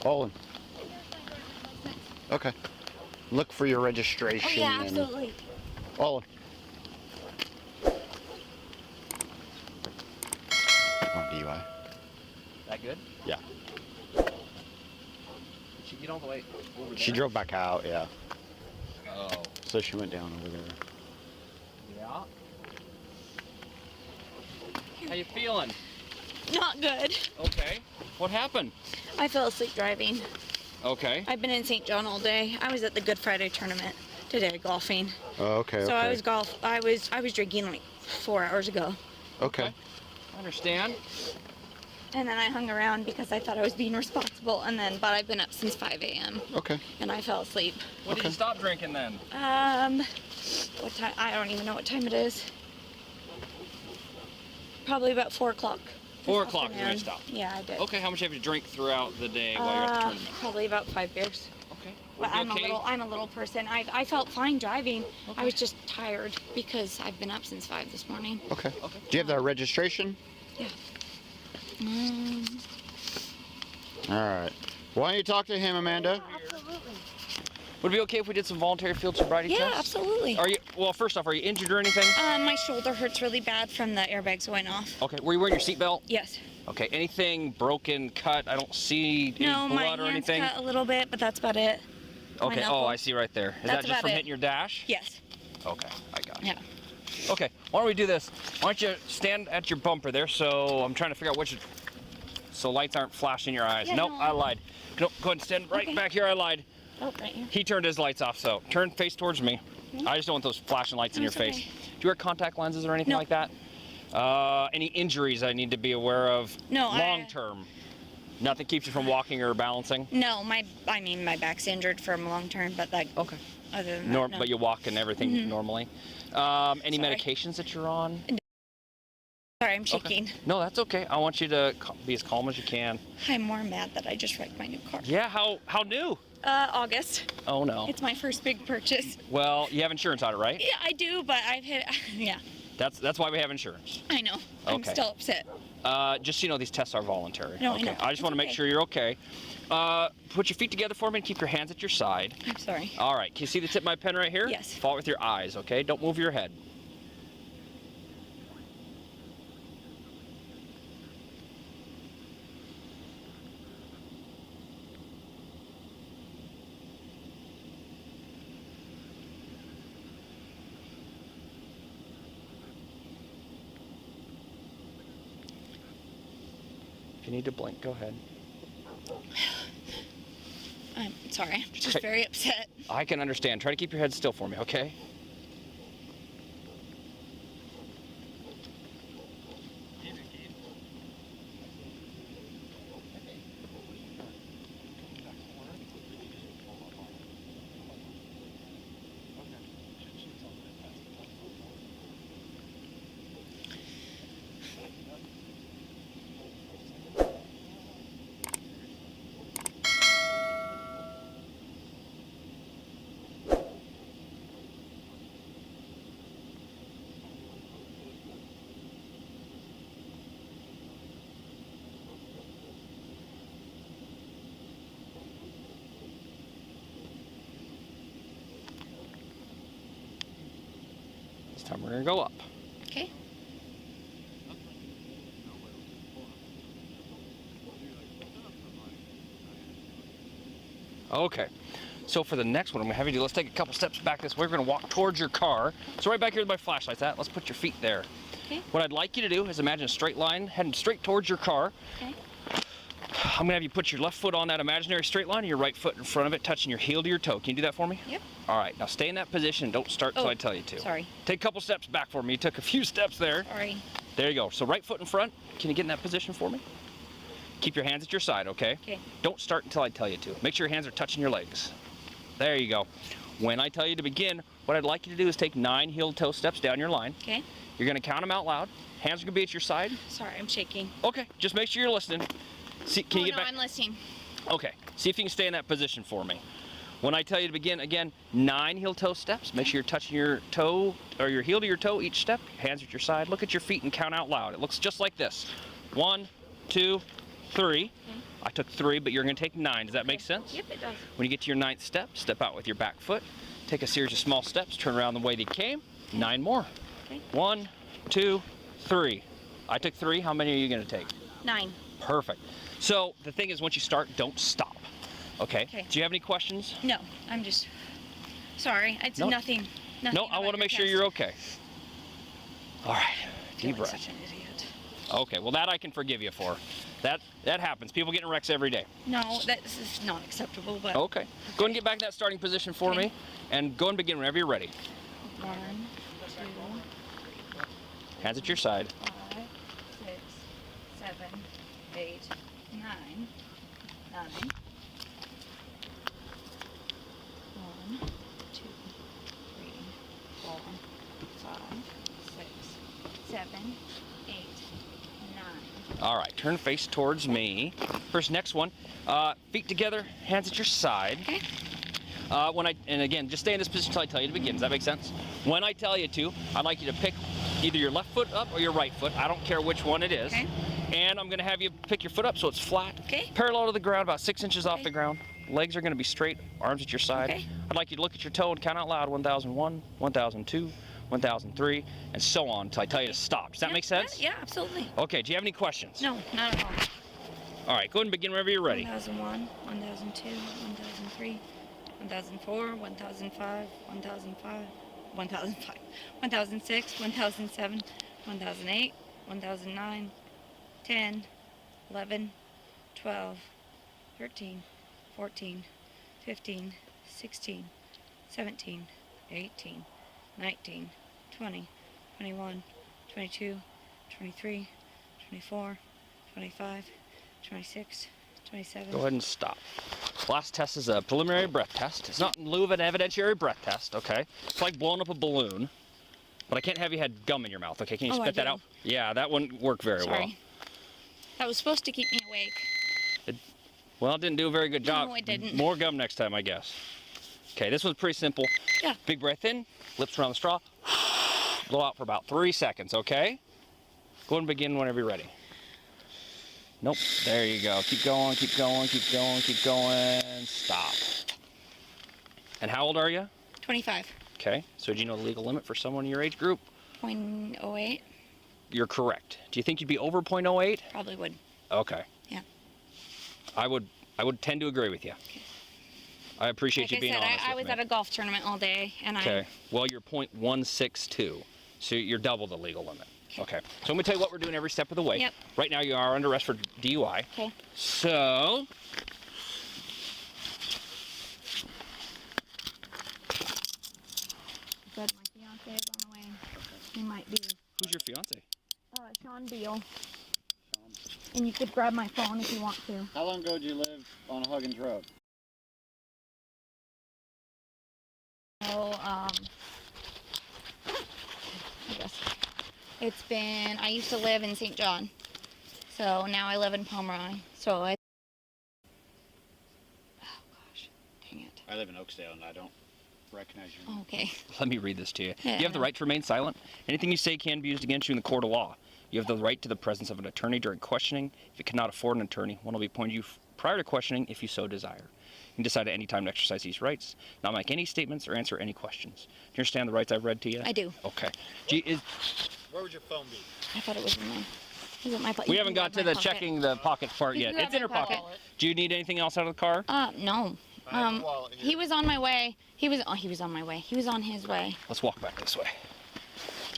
Olin. Okay. Look for your registration. Oh, yeah, absolutely. Olin. On DUI. That good? Yeah. Did she get all the way over there? She drove back out, yeah. Oh. So she went down over there. Yeah. How you feeling? Not good. Okay. What happened? I fell asleep driving. Okay. I've been in St. John all day. I was at the Good Friday tournament today golfing. Oh, okay. So okay. I was drinking like 4 hours ago. Okay. I understand. And then I hung around because I thought I was being responsible, but I've been up since 5 a.m. Okay. And I fell asleep. When did you stop drinking then? What time? I don't even know what time it is. Probably about 4 o'clock. 4 o'clock is when you stopped. Yeah, I did. Okay, how much have you drank throughout the day while you're at the tournament? Probably about 5 beers. Okay. But I'm a little person. I felt fine driving. Okay. I was just tired because I've been up since 5 this morning. Okay. Okay. Do you have that registration? Yeah. All right. Why don't you talk to him, Amanda? Absolutely. Would it be okay if we did some voluntary field sobriety tests? Yeah, absolutely. Are you, well, first off, are you injured or anything? My shoulder hurts really bad from the airbags going off. Okay, were you wearing your seatbelt? Yes. Okay, anything broken, cut? I don't see any No, my blood or hand's anything. cut a little bit, but that's about it. Okay, knuckle. oh, I see right there. Is That's that just about from it. hitting your dash? Yes. Okay, I got it. Yeah. Okay, why don't we do this? Why don't you stand at your bumper there, so I'm trying to figure out which, so lights aren't flashing in your eyes. Yeah, nope, no, I lied. No, go ahead and stand right Okay. back here, I lied. Oh, right here. He turned his lights off, so turn face towards me. I just don't want those flashing lights in your That's face. okay. Do you wear contact lenses or anything No. like that? Any injuries I need to be aware of? No, long term? Nothing keeps you from walking or balancing? No, my back's injured from long term, but like, Okay. other than that, no. But you walk and everything normally. Any Sorry. medications that you're on? Sorry, I'm shaking. No, that's okay. I want you to be as calm as you can. I'm more mad that I just wrecked my new car. Yeah, how new? August. Oh no. It's my first big purchase. Well, you have insurance on it, right? Yeah, I do, but I've hit, yeah, That's why we have insurance. I know. I'm Okay. still upset. Just so you know, these tests are voluntary. No, I okay. know. I just want to make okay. sure you're okay. Put your feet together for me and keep your hands at your side. I'm sorry. All right. Can you see the tip of my pen right here? Yes. Follow it with your eyes, okay? Don't move your head. If you need to blink, go ahead. I'm sorry. I'm just Okay. very upset. I can understand. Try to keep your head still for me, okay? This time we're gonna go up. Okay. Okay. So for the next one, I'm gonna have you do, let's take a couple steps back this way. We're gonna walk towards your car. So right back here with my flashlight's at, let's put your feet there. Okay. What I'd like you to do is imagine a straight line heading straight towards your car. Okay. I'm gonna have you put your left foot on that imaginary straight line and your right foot in front of it, touching your heel to your toe. Can you do that for me? Yep. All right, now stay in that position. Don't start till Oh, I tell you to. sorry. Take a couple steps back for me. You took a few steps there. Sorry. There you go. So right foot in front. Can you get in that position for me? Keep your hands at your side, okay? Okay. Don't start until I tell you to. Make sure your hands are touching your legs. There you go. When I tell you to begin, what I'd like you to do is take 9 heel-toe steps down your line. Okay. You're gonna count them out loud. Hands are gonna be at your side. Sorry, I'm shaking. Okay, just make sure you're listening. See, can you get no, back? I'm listening. Okay, see if you can stay in that position for me. When I tell you to begin, again, 9 heel-toe steps. Make sure you're touching your toe, or your heel to your toe each step. Hands at your side. Look at your feet and count out loud. It looks just like this. 1, 2, 3. I took 3, but you're going to take 9. Does that make sense? Yep, it does. When you get to your 9th step, step out with your back foot. Take a series of small steps, turn around the way that you came. 9 more. Okay. 1, 2, 3. I took 3. How many are you going to take? 9. Perfect. So the thing is, once you start, don't stop. Okay? Okay. Do you have any questions? No, I'm just sorry. It's No. nothing. No, I want to make sure you're okay. All right. Deep breath. Such an idiot. Okay, well that I can forgive you for. That happens. People get in wrecks every day. No, this is not acceptable. But Okay. Go ahead and get back in that starting position for Okay. me, and go and begin whenever you're ready. 1, 2, Hands at your side. 5, 6, 7, 8, 9. 9. 1, 2, 3, 4, 5, 6, 7, 8, 9. All right, turn face towards me. First, next one. Feet together, hands at your side. Okay. And again, just stay in this position until I tell you to begin. Does that make sense? When I tell you to, I'd like you to pick either your left foot up or your right foot. I don't care which one it is. Okay. And I'm gonna have you pick your foot up so it's flat. Okay. Parallel to the ground, about 6 inches off Okay. the ground. Legs are gonna be straight, arms at your side. Okay. I'd like you to look at your toe and count out loud. 1001, 1002, 1003, and so on until I tell you to stop. Does that Yeah, make sense? Yeah, absolutely. Okay, do you have any questions? No, not at all. All right, go ahead and begin whenever you're ready. 1001, 1002, 1003, 1004, 1005, 1005, 1005, 1006, 1007, 1008, 1009, 10, 11, 12, 13, 14, 15, 16, 17, 18, 19, 20, 21, 22, 23, 24, 25, 26, 27. Go ahead and stop. Last test is a preliminary breath test. It's not in lieu of an evidentiary breath test, okay? It's like blowing up a balloon, but I can't have you had gum in your mouth, okay? Can you Oh, I spit that do. out? Yeah, that wouldn't work very well. Sorry. That was supposed to keep me awake. Well, it didn't do a very good job. No, it didn't. More gum next time, I guess. Okay, this one's pretty simple. Yeah. Big breath in, lips around the straw, blow out for about 3 seconds, okay? Go ahead and begin whenever you're ready. Nope, there you go. Keep going, keep going, keep going, keep going. Stop. And how old are you? 25. Okay, so do you know the legal limit for someone in your age group? 0.08. You're correct. Do you think you'd be over 0.08? Probably would. Okay. Yeah. I would tend to agree with you. I appreciate Like you I being said, honest I with was me. at a golf tournament all day, and Okay. Well, you're 0.162, so you're double the legal limit. Okay. So let me tell you what we're doing every step of the way. Yep. Right now you are under arrest for DUI. Okay. So Good, my fiance is on the way. He might be. who's your fiance? Sean Beal. And you could grab my phone if you want to. How long ago did you live on Huggins Road? So, I guess it's been. I used to live in St. John, so now I live in Pomeroy. So I. Oh gosh, dang it. I live in Oakdale and I don't recognize you. Okay. Let me read this to you. Yeah. You have the right to remain silent. Anything you say can be used against you in the court of law. You have the right to the presence of an attorney during questioning. If you cannot afford an attorney, one will be appointed you prior to questioning if you so desire. You can decide at any time to exercise these rights, not make any statements or answer any questions. Do you understand the rights I've read to you? I do. Okay. Where would your phone be? I thought it was in my. Is it my pocket? We haven't got to the checking the pockets part You yet. can grab It's in her my pocket. pocket. Do you need anything else out of the car? No. I have a wallet here. He was on my way. He was on my way. He was on his way. Let's walk back this way.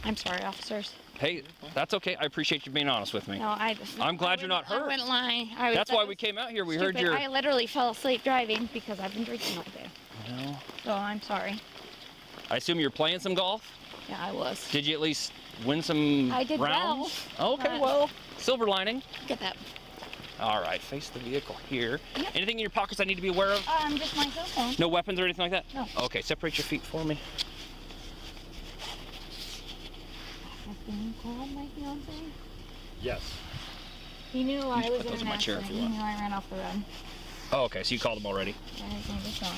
I'm sorry, officers. Hey, that's okay. I appreciate you being honest with me. No, I'm glad you're not hurt. I wouldn't lie. That's why we came out here. We heard stupid. your... I literally fell asleep driving because I've been drinking all day. No. So I'm sorry. I assume you're playing some golf? Yeah, I was. Did you at least win some I did rounds? Okay, but- well, silver lining. Get that. All right, face the vehicle here. Yep. Anything in your pockets I need to be aware of? Just my cell phone. No weapons or anything like that? No. Okay, separate your feet for me. Has been called my fiance? Yes. He knew I can was put in those an in my chair if accident. you He want. knew I ran off the road. Oh, okay, so you called him already. Yeah, his name is Sean.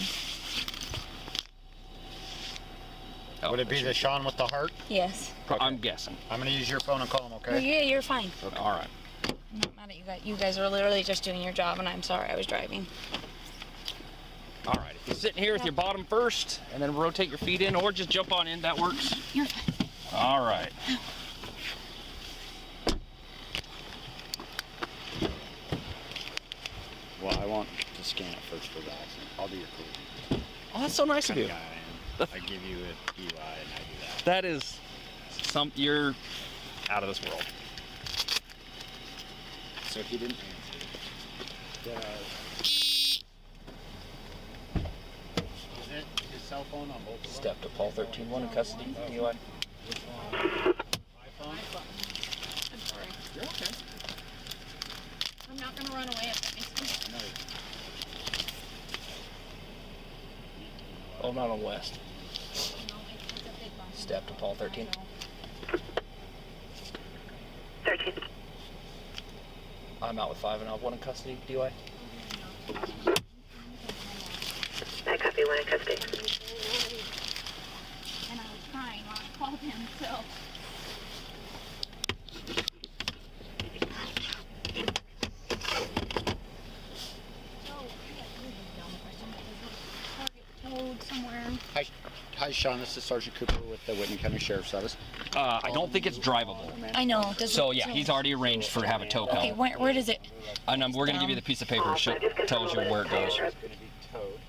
Oh, Would it be the Sean with the heart? Yes. I'm guessing. I'm going to use your phone and call him, Oh, okay? yeah, you're fine. All right. I'm not mad at you guys. You guys are literally just doing your job, and I'm sorry I was driving. All right, if you're sitting here with your bottom first, and then rotate your feet in, or just jump on in, that works. You're fine. All right. Well, I want to scan it first for the accident. I'll do your cleaning. Oh, that's so nice of Kind you. of guy I am. I give you a DUI and I do that. That is you're out of this world. So he didn't answer. Is it his cell phone on both of them? Step to Paul 13-1 in custody, DUI. iPhone? I'm sorry. You're okay. I'm not gonna run away if that makes sense. I know. Oh, not on West. It's a big bump. Step to Paul 13. 13. I'm out with 5 and I'll have 1 in custody, DUI. I copy 1 in custody. And I was crying when I called him, so. Somewhere. Hi, Sean. This is Sergeant Cooper with the Whitney County Sheriff's Office. I don't think it's drivable. I know. So yeah, he's already arranged for to have a tow Okay, cone. where does it? And we're gonna give you the piece of paper. It tells you where it goes. It's going to be towed.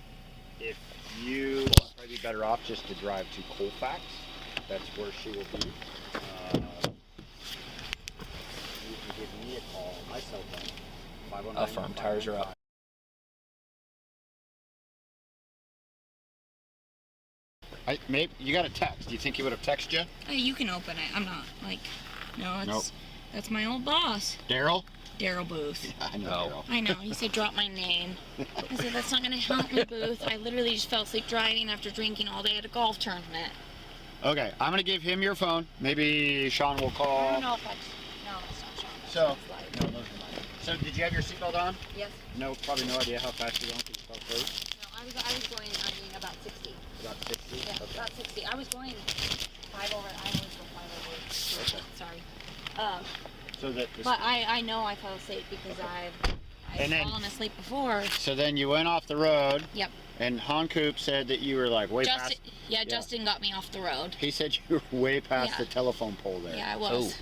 If you probably be better off just to drive to Colfax. That's where she will be. You can give me a call on my cell phone. 509 Affirm. Tires are up. Maybe you got a text. Do you think he would have texted you? Hey, you can open it. I'm not like, no, it's Nope. that's my old boss, Daryl? Daryl Booth. Yeah, I know Oh. Daryl. I know. He said drop my name. I said that's not gonna help me, Booth. I literally just fell asleep driving after drinking all day at a golf tournament. Okay, I'm going to give him your phone. Maybe Sean will I call. don't know if that's no, it's not Sean. So, It's no, those are mine. So, did you have your seatbelt on? yes. No, probably no idea how fast you're going because you felt first. No, I was going. I mean, about 60. About 60? Yeah, Okay. about 60. I was going 5 over. I always go 5 over. Okay. Sorry. So that. But I know I fell asleep because I've And then- fallen asleep before. So then you went off the road. Yep. And Han Coop said that you were like way Justin, past. yeah, Justin got me off the road. He said you were way past Yeah. the telephone pole there. Yeah, I was.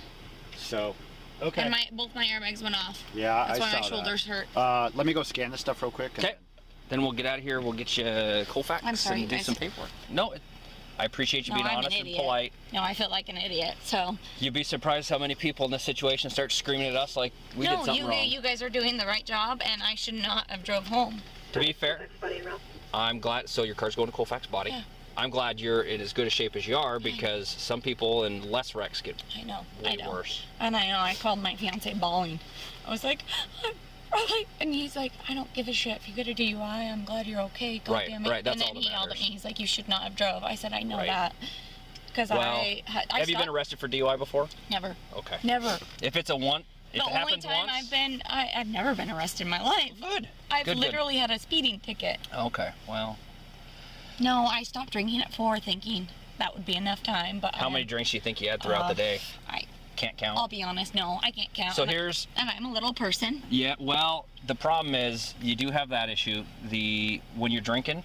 So, okay. And both my airbags went off. Yeah, That's I why saw my shoulders hurt. that. Let me go scan this stuff real quick. and Okay. Then we'll get out of here. We'll get you Colfax I'm sorry, and do guys. some paperwork. No, I appreciate you No, being I'm an honest and idiot. polite. No, I felt like an idiot. So You'd be surprised how many people in this situation start screaming at us like we did something wrong. you guys are doing the right job, and I should not have drove home. To be fair, Body roll. I'm glad. So your car's going to Colfax Body. Yeah. I'm glad you're in as good a shape as you are because some people in less wrecks get I know. way I know. worse. And I know. I called my fiance bawling. I was like, and he's like, I don't give a shit. If you get a DUI, I'm glad you're okay. God Right, damn it. right, that's and then all that he yelled at matters. me. He's like, you should not have drove. I said, I know Right. that. Because Well, I have you been arrested for DUI before? Never. Okay. Never. If it's a one, if The it only happens time once, I've never been arrested in my life. good. I've Good, good. literally had a speeding ticket. Okay. Well, No, I stopped drinking at 4 thinking that would be enough time. But how many drinks do you think you had throughout the day? Can't count. I'll be honest, no, I can't count. So And here's I'm a little person. Yeah, well, the problem is you do have that issue. When you're drinking,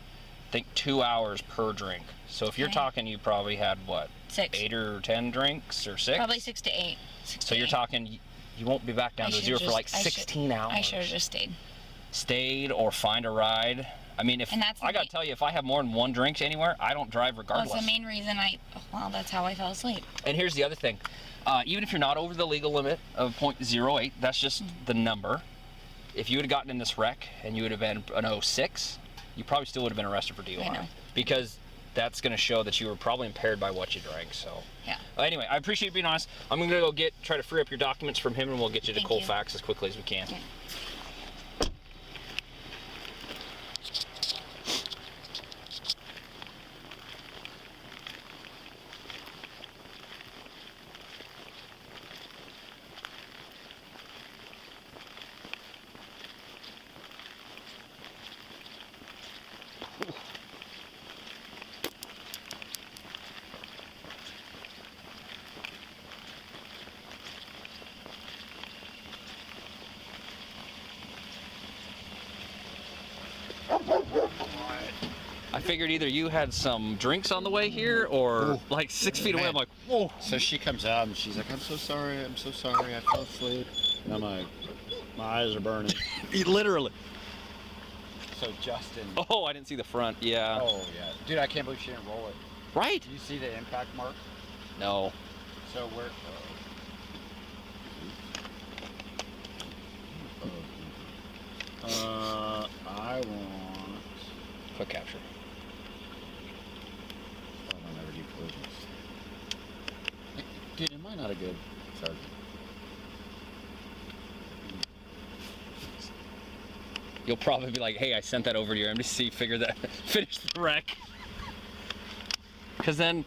think 2 hours per drink. So if you're Okay. talking, you probably had what, 6. 8 or 10 drinks or 6? Probably 6 to 8. 6 So to you're 8. talking, you won't be back down I to should've zero for just- like I should- 16 hours. I should have just stayed. Stayed or find a ride. I mean, if And that's the I gotta ma- tell you, if I have more than one drink anywhere, I don't drive Well, regardless. that's the main reason that's how I fell asleep. And here's the other thing. Even if you're not over the legal limit of .08, that's just the number. If you would have gotten in this wreck and you would have been an 06, you probably still would have been arrested for DUI. I know. Because that's going to show that you were probably impaired by what you drank. So Yeah. Anyway, I appreciate you being honest. I'm going to go try to free up your documents from him, and we'll get you to Thank you. Colfax as quickly as we can. Okay. I figured either you had some drinks on the way here or like 6 feet away. I'm like, whoa. So she comes out and she's like, I'm so sorry, I fell asleep. And I'm like, my eyes are burning. Literally. So Justin. Oh, I didn't see the front. Yeah. Oh, yeah. Dude, I can't believe she didn't roll it. Right? Do you see the impact mark? No. So we're. I want. Quick capture. Oh, I'll never do collisions. Dude, am I not a good sergeant? You'll probably be like, hey, I sent that over to your MDC, figure that, finish the wreck. Because then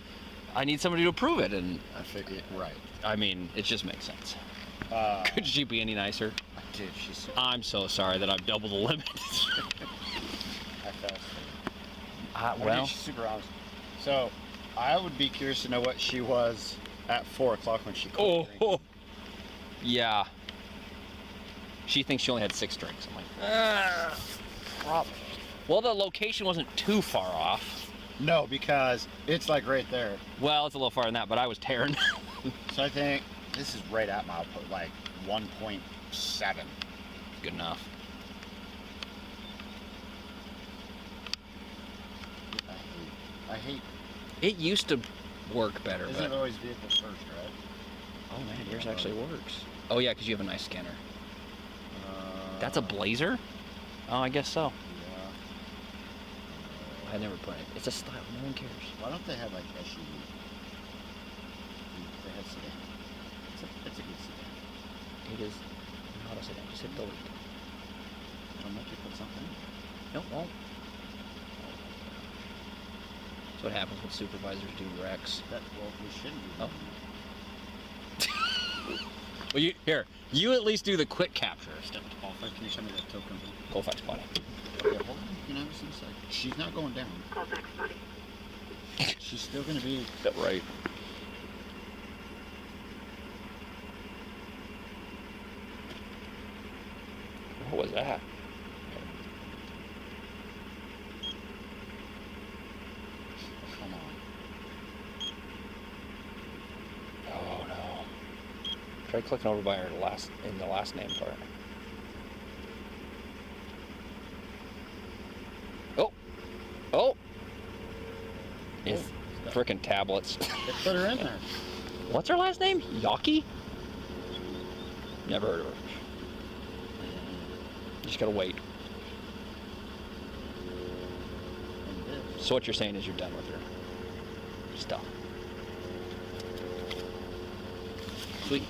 I need somebody to approve it, and I figured, right. I mean, it just makes sense. Could she be any nicer? Dude, she's. I'm so sorry that I've doubled the limit. I fell asleep. Well, She's super honest. So, I would be curious to know what she was at 4 o'clock when she quit drinking. Yeah. She thinks she only had 6 drinks. I'm like, Probably. well, the location wasn't too far off. No, because it's like right there. Well, it's a little farther than that, but I was tearing. So I think this is right at milepost, like 1.7. Good enough. I hate. It used to work better. Isn't But... it always vehicle first, right? Oh man, yours actually works. Oh yeah, because you have a nice scanner. That's a Blazer? Oh, I guess so. Yeah. I never put it. It's a style. No one cares. Why don't they have like SUV? They have sedan. It's a good sedan. It is not a sedan. Just hit delete. I'll make you put something in. Nope, won't. That's what happens when supervisors do wrecks. Well, we shouldn't do Oh. that. Well, you at least do the quick capture. Step to qualify. Can you show me that token? Go fight spotty. Okay, hold on. You know, just a sec. She's not going down. Call back, buddy. She's still going to be. That right. What was that? Come on. Oh no. Try clicking over by her in the last name part. Oh. Oh. It's frickin' tablets. They put her in there. What's her last name? Yaki? Never heard of her. Just gotta wait. So what you're saying is you're done with her stuff. Sweet.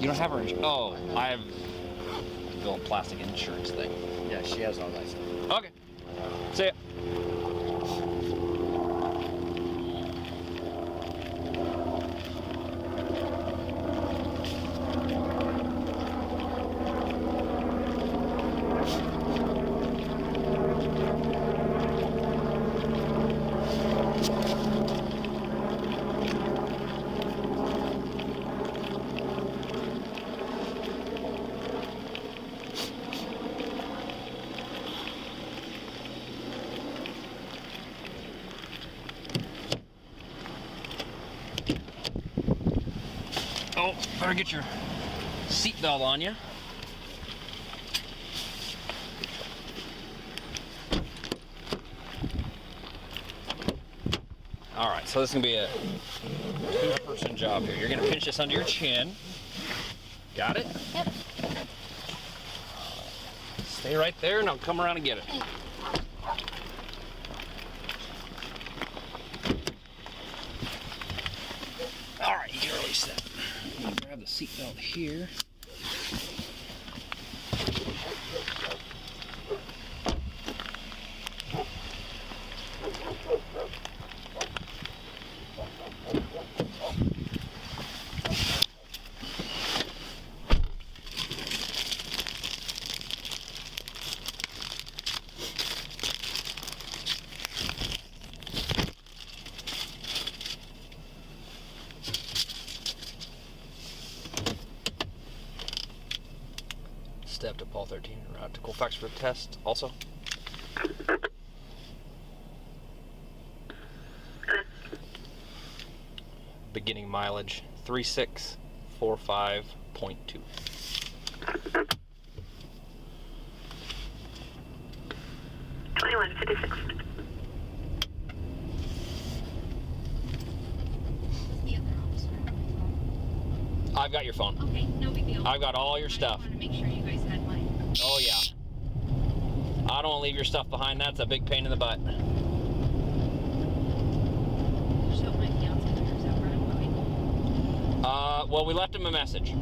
You don't have her insurance. Oh, I have the old plastic insurance thing. Yeah, she has all that stuff. Okay. See ya. Oh, better get your seatbelt on you. All right, so this is gonna be a two-person job here. You're gonna pinch this under your chin. Got it? Yep. Stay right there and I'll come around and get it. All right, you can release that. You can grab the seatbelt here. Paul 13 en route to Colfax for the test also. Beginning mileage 3645.2. $21.56. The other officer on my phone. I've got your phone. Okay, no big deal. I've got all your I stuff. just wanted to make sure you guys had mine. Oh yeah. I don't want to leave your stuff behind. That's a big pain in the butt. So my fiance knows that we're going. Well, we left him a message.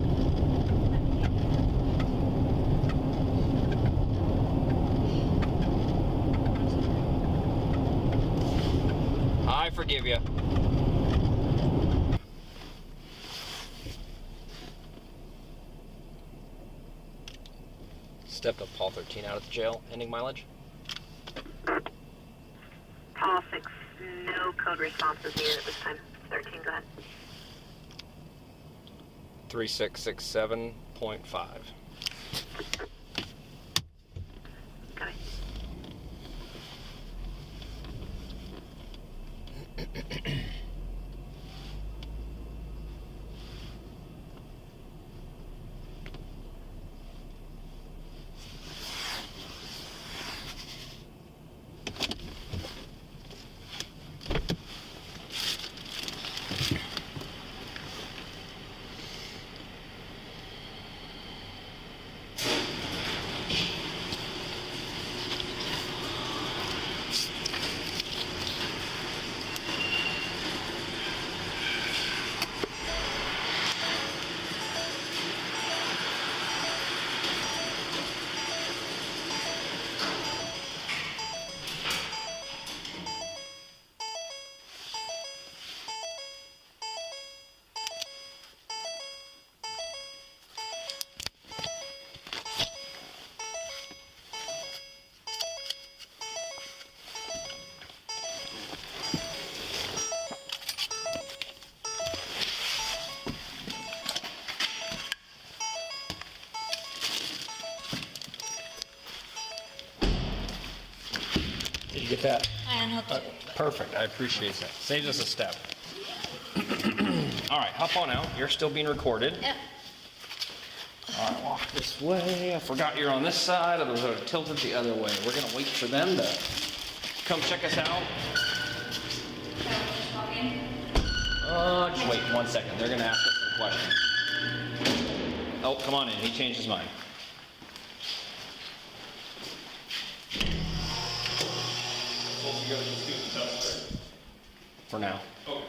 I forgive you. Stepped up Paul 13 out of the jail, ending mileage. Paul 6, no code responses needed at this time. 13, go ahead. 3667.5. Got it. Did you get that? I unhooked it. Perfect. I appreciate that. Saves us a step. All right, hop on out. You're still being recorded. Yep. All right, walk this way. I forgot you're on this side. I was tilted the other way. We're gonna wait for them to come check us out. Just wait 1 second. They're gonna ask us some questions. Oh, come on in. He changed his mind. For now. All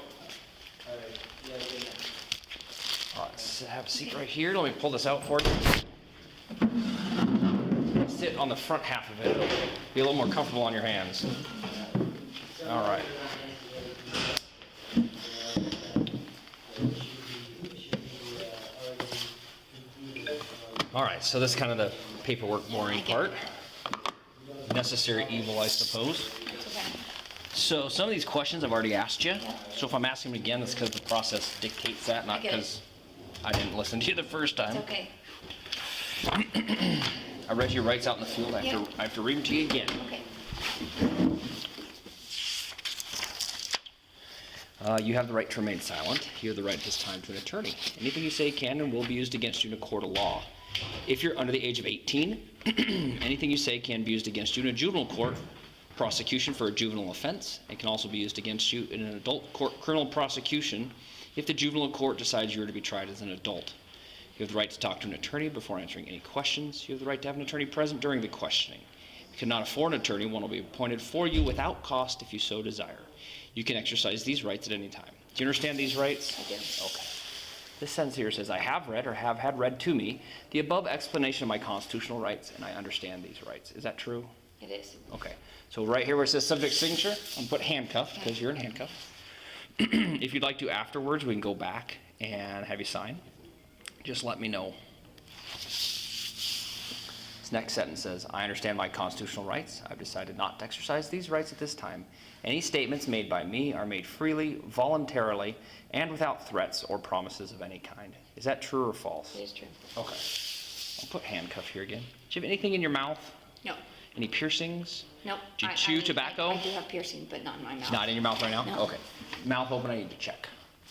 right, have a seat right here. Let me pull this out for you. Sit on the front half of it. It'll be a little more comfortable on your hands. All right. All right, so this is kind of the paperwork boring part. Necessary evil, I suppose. It's okay. So some of these questions I've already asked you. So if I'm asking them again, it's because the process dictates that, not I get it. because I didn't listen to you the first time. It's okay. I read your rights out in the field. I have to read them to you again. Okay. You have the right to remain silent. You have the right at this time to an attorney. Anything you say can and will be used against you in a court of law. If you're under the age of 18, anything you say can be used against you in a juvenile court prosecution for a juvenile offense. It can also be used against you in an adult court criminal prosecution if the juvenile court decides you are to be tried as an adult. You have the right to talk to an attorney before answering any questions. You have the right to have an attorney present during the questioning. If you cannot afford an attorney, one will be appointed for you without cost if you so desire. You can exercise these rights at any time. Do you understand these rights? I do. Okay. This sentence here says, I have read or have had read to me the above explanation of my constitutional rights, and I understand these rights. Is that true? It is. Okay. So right here where it says subject signature, I'm going to put handcuff because you're in handcuff. If you'd like to afterwards, we can go back and have you sign. Just let me know. This next sentence says, I understand my constitutional rights. I've decided not to exercise these rights at this time. Any statements made by me are made freely, voluntarily, and without threats or promises of any kind. Is that true or false? It is true. Okay. I'll put handcuff here again. Do you have anything in your mouth? No. Any piercings? Nope. Do you chew tobacco? I do have piercing, but not in my mouth. Not in your mouth right now? No. Okay. Mouth open, I need to check.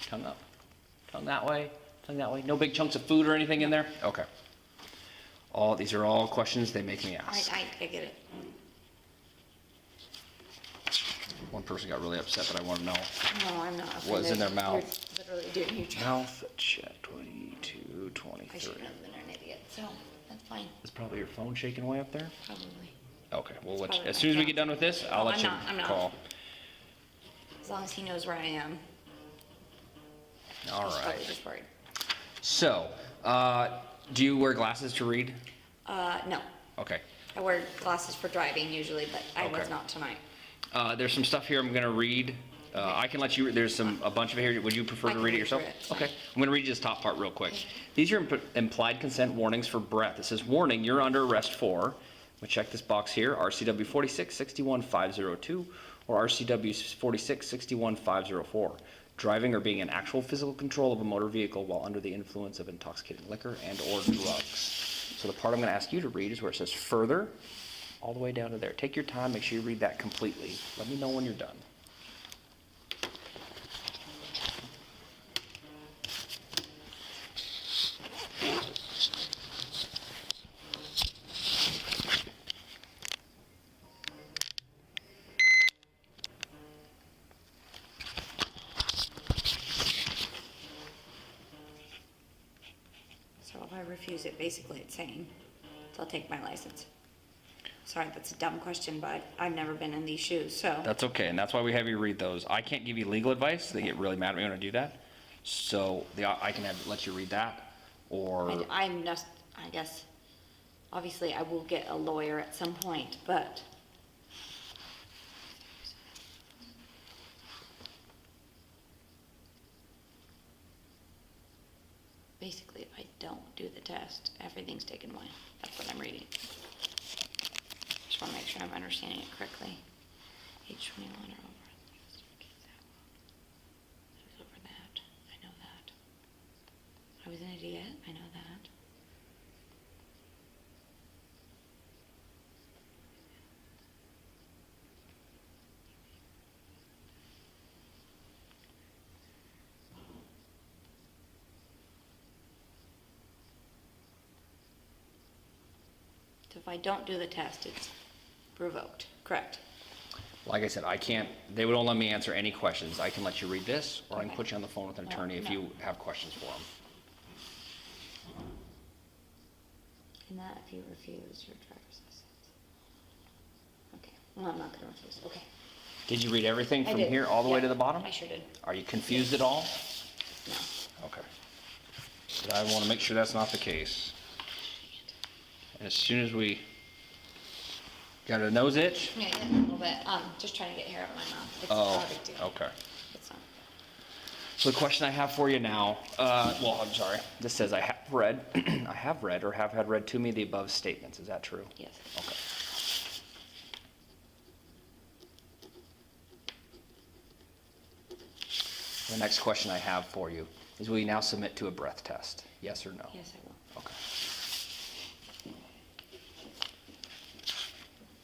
Tongue up. Tongue that way. Tongue that way. No big chunks of food or anything in there? Okay. These are all questions they make me ask. I get it. One person got really upset that I want to know. No, I'm not. What is in their offended. mouth? You're literally doing your job. Mouth check 22, I 23. shouldn't have been an idiot, so that's fine. Is probably your phone shaking away up there? Probably. Okay, well, Probably as my soon as we phone. get done with this, I'll No, let you I'm not. call. As long as he knows where I am. All He's right. probably just worried. So, do you wear glasses to read? No. Okay. I wear glasses for driving usually, but I was Okay. not tonight. There's some stuff here I'm going to read. I can let you, there's a bunch of it here. Would you prefer I to can read it read yourself? through it, it's Okay. fine. I'm going to read you this top part real quick. These are implied consent warnings for breath. It says, warning, you're under arrest for, we check this box here, RCW 46-61502 or RCW 46-61504. Driving or being in actual physical control of a motor vehicle while under the influence of intoxicating liquor and or drugs. So the part I'm going to ask you to read is where it says further, all the way down to there. Take your time, make sure you read that completely. Let me know when you're done. So if I refuse it, basically it's saying, they'll take my license. Sorry, that's a dumb question, but I've never been in these shoes, so. That's okay, and that's why we have you read those. I can't give you legal advice. They get really mad at me when I do that. So I can let you read that, or I'm just, I guess, obviously I will get a lawyer at some point, but. Basically, if I don't do the test, everything's taken away. That's what I'm reading. Just want to make sure I'm understanding it correctly. Age 21 or over. I was over that. I know that. I was an idiot. I know that. So if I don't do the test, it's revoked, correct? like I said, I can't, they would only let me answer any questions. I can let you read this, or I can Okay. put you on the phone with an No, attorney if no. you have questions for them. And that if you refuse your driver's license. Okay, well, I'm not gonna refuse, okay. Did you read everything I from did, here all the way yeah, to the bottom? I sure did, Are you confused at all? no. Okay. But I want to make sure that's not the case. And as soon as we got a nose itch? Yeah, yeah, a little bit, just trying to get hair out of my mouth, it's Oh, not a big deal. okay. It's not. So the question I have for you now, well, I'm sorry. This says I have read, I have read or have had read to me the above statements. Is that true? Yes. Okay. The next question I have for you is, will you now submit to a breath test? Yes or no? Yes, I will. Okay.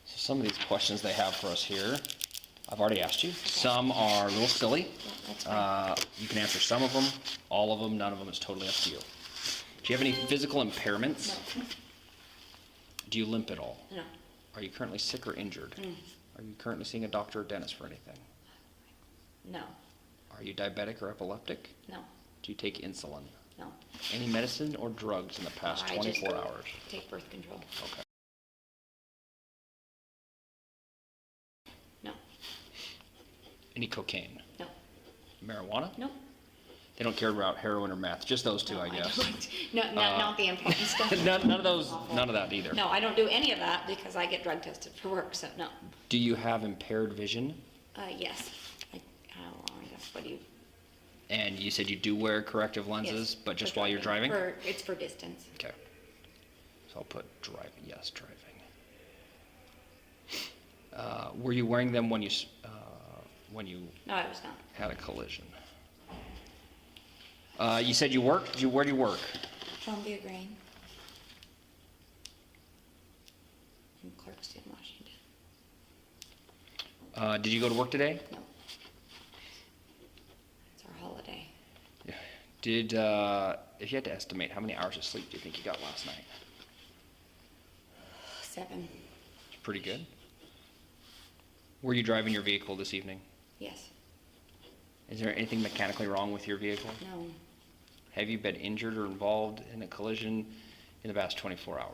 So some of these questions they have for us here, I've already asked you. Some are a little silly. Yeah, that's fine. You can answer some of them, all of them, none of them. It's totally up to you. Do you have any physical impairments? No, Do you limp at all? no, Are you currently sick or injured? Mm. Are you currently seeing a doctor or dentist for anything? no, Are you diabetic or epileptic? no, Do you take insulin? no. Any medicine or drugs in the past I just 24 hours? take birth control, Okay. no, Any cocaine? no, Marijuana? no. They don't care about heroin or meth, just those two, No, I guess. don't. No, not the important stuff. None of those, Awful. none of that either. No, I don't do any of that because I get drug tested for work, so no. Do you have impaired vision? Yes. Like, I guess, what do you? And you said you do wear corrective lenses, Yes, but just for while you're driving? It's for distance. Okay. So I'll put driving, yes, driving. Were you wearing them when you No, I was not. had a collision? You said you worked? Where do you work? Columbia Grain. Did you go to work today? No. It's our holiday. Did, if you had to estimate, how many hours of sleep do you think you got last night? 7. Pretty good. Were you driving your vehicle this evening? Yes. Is there anything mechanically wrong with your vehicle? No. Have you been injured or involved in a collision in the past 24 hours?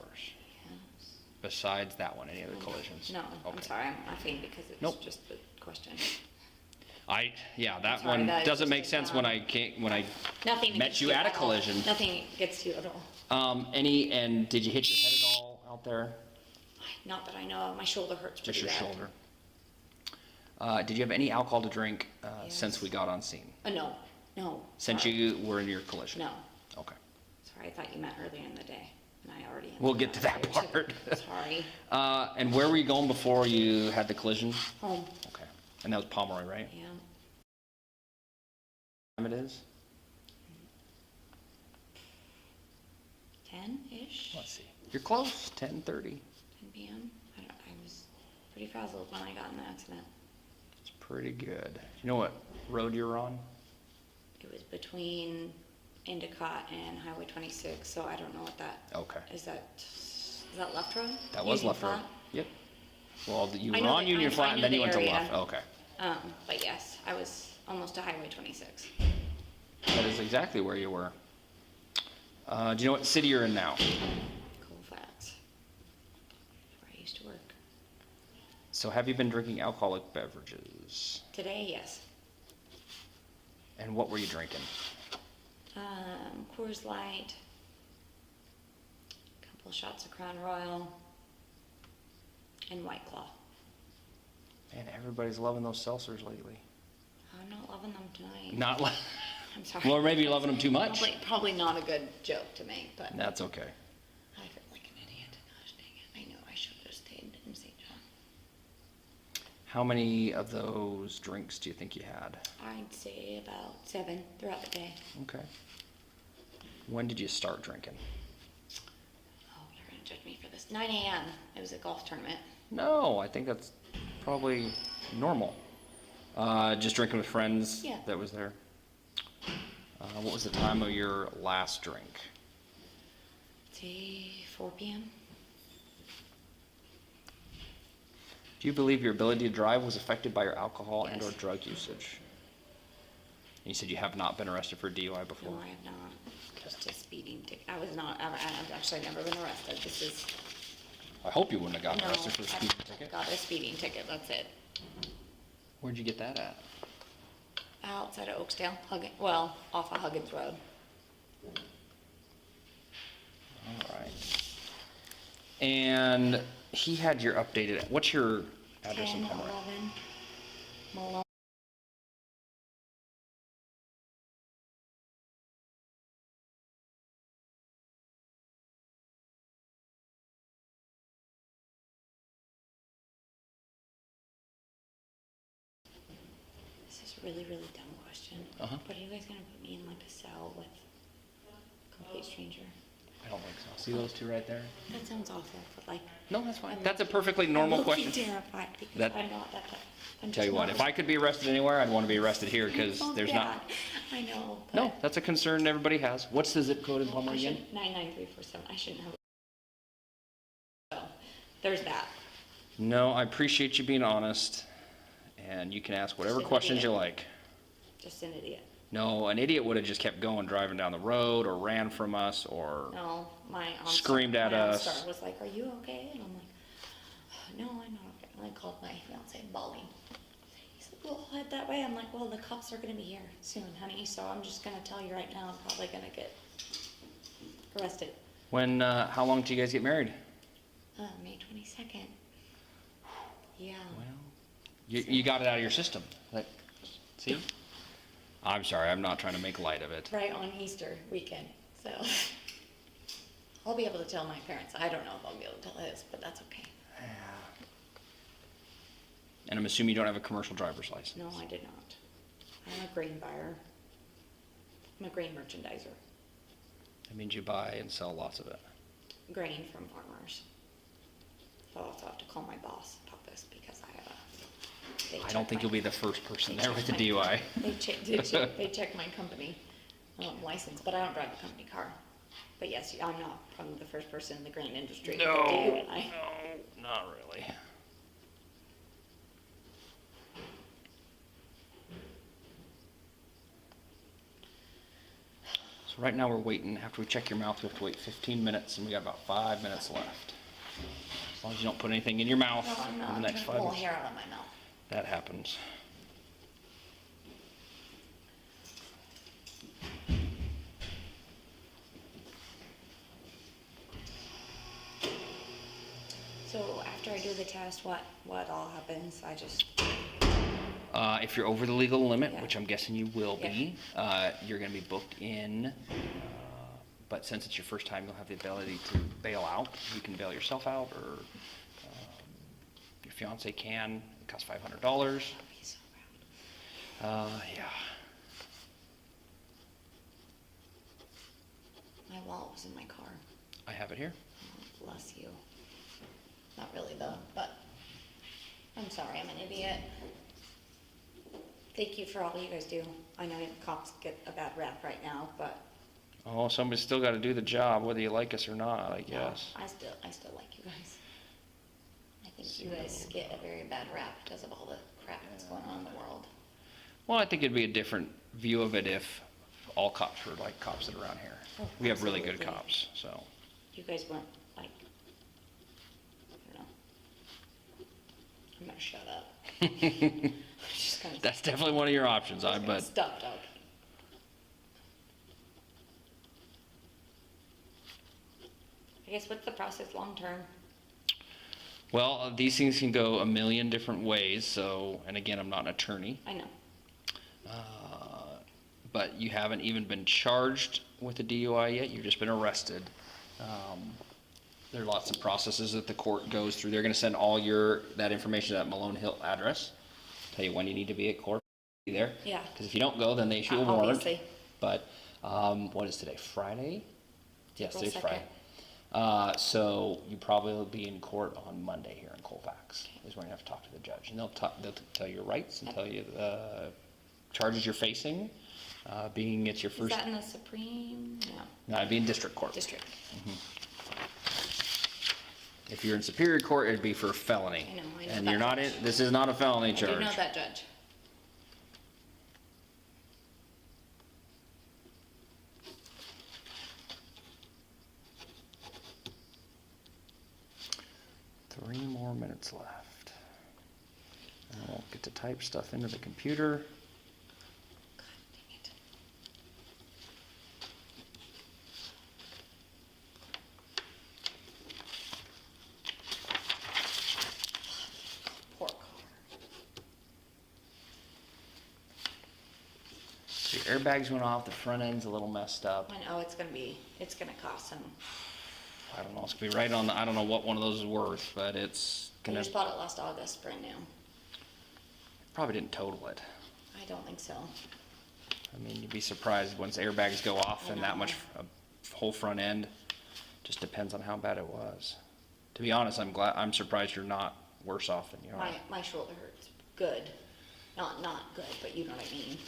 Yes. Besides that one, any other collisions? No, I'm Okay. sorry, I'm laughing because it's Nope. just the question. Yeah, that sorry, one that is doesn't just make a, sense when I Nothing met gets you at a all. collision. Nothing gets to you at all. And did you hit your head at all out there? Not that I know of. My shoulder hurts pretty Just your bad. shoulder. Did you have any alcohol to drink Yes. since we got on scene? No. Since sorry. you were in your collision? No. Okay. Sorry, I thought you meant earlier in the day, and I already. We'll get to that earlier too. part. Sorry. And where were you going before you had the collision? Home. Okay. And that was Pomeroy, right? Yeah. What time it is? 10-ish. Let's see. You're close. 10:30. 10 p.m. I was pretty frazzled when I got in the accident. It's pretty good. You know what road you were on? It was between Endicott and Highway 26, so I don't know what that. Okay. Is that left road? That was Union left road. Flat? Yep. Well, you I were know on the- Union I Flat and know then you the went to area. left. Okay. But yes, I was almost to Highway 26. That is exactly where you were. Do you know what city you're in now? Colfax, where I used to work. So have you been drinking alcoholic beverages? Today, yes. And what were you drinking? Coors Light, a couple shots of Crown Royal, and White Claw. Man, everybody's loving those seltzers lately. I'm not loving them tonight. Not like, I'm sorry. well, maybe you're loving them too much. Probably not a good joke to make, but That's okay. I feel like an idiot. Gosh dang it. I know I should have stayed in St. John. How many of those drinks do you think you had? I'd say about 7 throughout the day. Okay. When did you start drinking? Oh, you're going to judge me for this. 9 a.m. It was a golf tournament. No, I think that's probably normal. Just drinking with friends Yeah. that was there. What was the time of your last drink? Say 4 p.m. Do you believe your ability to drive was affected by your alcohol and/or Yes. drug usage? And you said you have not been arrested for DUI before. No, I have not. Just a speeding ticket. I've actually never been arrested. This is. I hope you wouldn't have gotten No, arrested for a speeding I ticket. got a speeding ticket. That's it. Where'd you get that at? Outside of Oaksdale, off of Huggins Road. All right. And he had your updated. What's your address in 10, Pomeroy? 11, Malone. This is a really, really dumb question. Uh-huh. But are you guys gonna put me in like a cell with a complete stranger? I don't think so. See those two right there? That sounds awful, but like. No, that's fine. I'm That's a perfectly normal I'm low-key question. terrified because That- I'm not that. I'm Tell you just what, not- if I could be arrested anywhere, I'd want to be arrested here because Oh, there's yeah, not. I know. But No, that's a concern everybody has. What's the zip code in Pomeroy I again? should 99347. I shouldn't have. So there's that. No, I appreciate you being honest, and you can ask whatever Just an questions you idiot. like. Just an idiot. No, an idiot would have just kept going, driving down the road, or ran from us, or No, my Screamed at us. OnStar was like, "Are you okay?" And I'm like, "No, I'm not okay." And I called my fiance, bawling. He said, "Well, head that way." I'm like, "Well, the cops are gonna be here soon, honey. So I'm just gonna tell you right now, I'm probably gonna get arrested." when? How long did you guys get married? May 22nd. Yeah. Well, you got it out of your system. Like, see? I'm sorry, I'm not trying to make light of it. Right on Easter weekend. So I'll be able to tell my parents. I don't know if I'll be able to tell his, but that's okay. And I'm assuming you don't have a commercial driver's license. No, I did not. I'm a grain buyer. I'm a grain merchandiser. That means you buy and sell lots of it. Grain from farmers. So I'll also have to call my boss about this because I have a They I check don't think my- you'll be the first person they there check with the my- DUI. They check my company license, but I don't drive a company car. But yes, I'm not probably the first person in the grain industry. with a DUI. No, not really. So right now we're waiting. After we check your mouth, we have to wait 15 minutes, and we got about 5 minutes left. As long as you don't put anything in your mouth No, I'm in not. the I'm next gonna 5 pull minutes. hair out of my mouth. That happens. So after I do the test, what all happens? I just If you're over the legal limit, Yeah. which I'm guessing you will Yeah. be, you're going to be booked in. But since it's your first time, you'll have the ability to bail out. You can bail yourself out, or your fiance can. It costs $500. be so proud. Yeah. My wallet was in my car. I have it here. Oh, bless you. Not really though, but I'm sorry, I'm an idiot. Thank you for all you guys do. I know cops get a bad rap right now, but Oh, somebody's still got to do the job, whether you like us or not, I guess. I still like you guys. I think you guys get a very bad rap because of all the crap that's going on in the world. Well, I think it'd be a different view of it if all cops were like cops that are around here. Oh, We have really good absolutely. cops, so. You guys weren't like, I don't know. I'm gonna shut up. I'm just gonna That's definitely one of your options, but stop talking. I guess what's the process long term? well, these things can go a million different ways. So, and again, I'm not an attorney, I know. but you haven't even been charged with a DUI yet. You've just been arrested. There are lots of processes that the court goes through. They're going to send all that information to that Malone Hill address. Tell you when you need to be at court. Be there. Yeah. Because if you don't go, then they issue a warrant. Obviously. But what is today? Friday? Yes, April today's Friday. So you probably will be in court on Monday here in Colfax. Is where you have to talk to the judge, and they'll tell you your rights and tell you the charges you're facing. Being it's your Is first, that in the Supreme? No. no, it'd be in district court. District. If you're in Superior Court, it'd be for a felony. I know And that you're not in. judge. This is not a felony I do charge. know that judge. Three more minutes left. And we'll get to type stuff into the computer. God dang it. Poor car. The airbags went off. The front end's a little messed up. I know it's gonna cost some. I don't know. It's gonna be right on. I don't know what one of those is worth, but it's I gonna. just bought it last August, brand new. Probably didn't total it. I don't think so. I mean, you'd be surprised once airbags go off I and that know. much whole front end. Just depends on how bad it was. To be honest, I'm surprised you're not worse off than you are. My shoulder hurts good. Not good, but you know what I mean.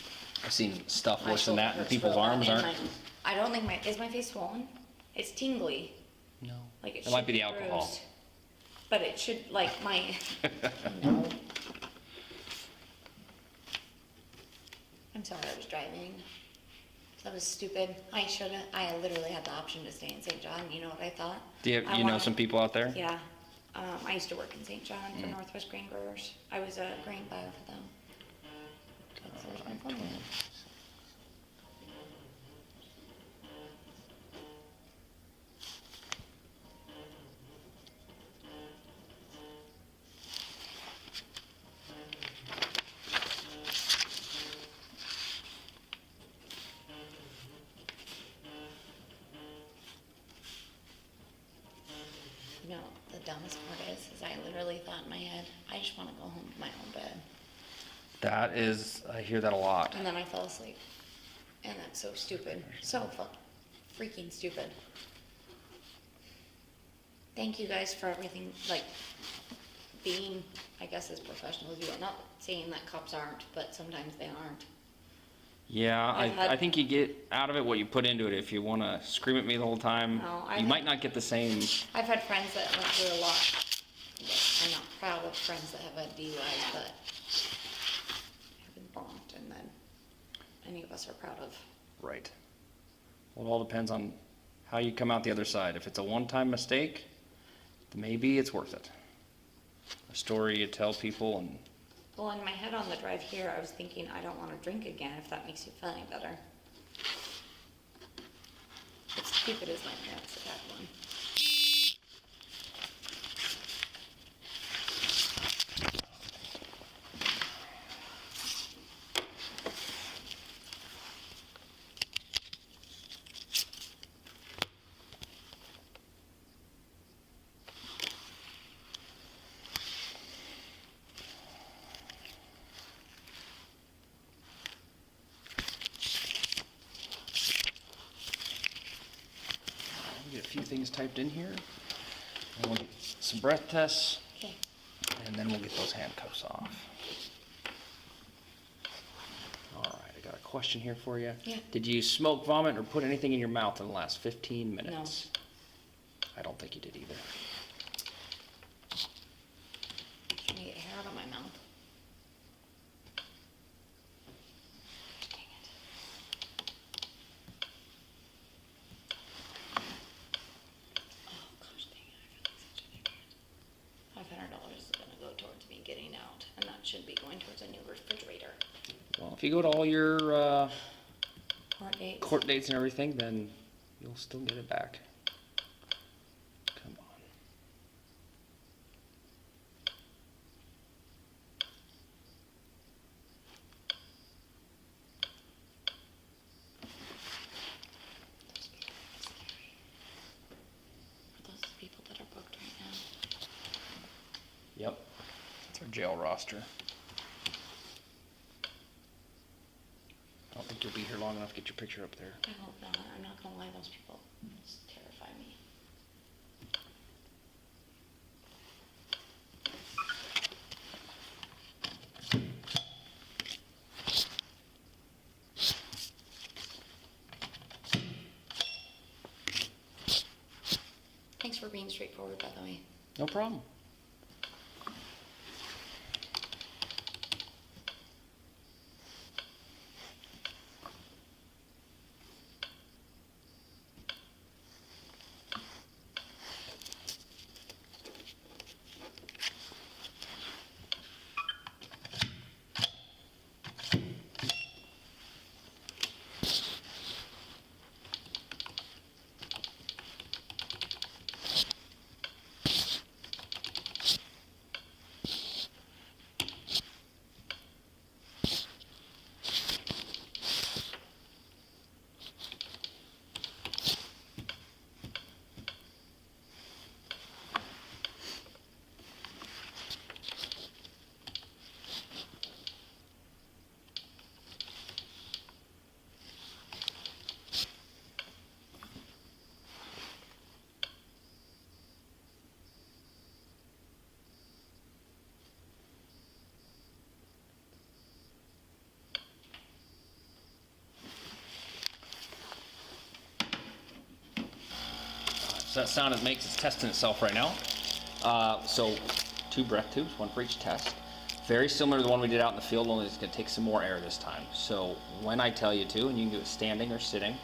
I've seen stuff My worse than shoulder that, and hurts people's real bad, arms and aren't. I don't think is my face swollen? It's tingly. No. Like it It might should be the alcohol. bruised. But it should, like, my, no. I'm sorry, I was driving. That was stupid. I literally had the option to stay in St. John. You know what I thought? Do you, I you know wanted- some people out there? Yeah. I used to work in St. John for Northwest Grain Growers. I was a grain buyer for them. There's my phone number. You know, the dumbest part is I literally thought in my head, I just want to go home to my own bed. That is, I hear that a lot. And then I fell asleep. And that's so stupid. So freaking stupid. Thank you guys for everything, like, being, I guess, as professional as you are. Not saying that cops aren't, but sometimes they aren't. Yeah, I think you get out of it what you put into it. If you want to scream at me the whole time, No, you might not get the same. I've had friends that went through a lot. I'm not proud of friends that have had DUIs, but have been bonked, and then any of us are proud of. Right. Well, it all depends on how you come out the other side. If it's a one-time mistake, maybe it's worth it. A story you tell people, and Well, in my head on the drive here, I was thinking I don't want to drink again, if that makes you feel any better. It's stupid as my parents have had one. get a few things typed in here. And we'll get some breath tests, Okay. and then we'll get those handcuffs off. All right, I got a question here for you. Yeah. Did you smoke, vomit, or put anything in your mouth in the last 15 minutes? No. I don't think you did either. Trying to get hair out of my mouth. Dang it. Oh gosh, dang it, I feel like such an idiot. $500 is gonna go towards me getting out, and that should be going towards a new refrigerator. Well, if you go to all your Court dates. court dates and everything, then you'll still get it back. Come on. Are those the people that are booked right now? Yep. It's our jail roster. I don't think you'll be here long enough to get your picture up there. I hope not. I'm not gonna lie, those people just terrify me. Thanks for being straightforward, by the way. No problem. So that sound it makes, it's testing itself right now. So 2 breath tubes, 1 for each test. Very similar to the one we did out in the field, only it's going to take some more air this time. So when I tell you to, and you can do it standing or sitting,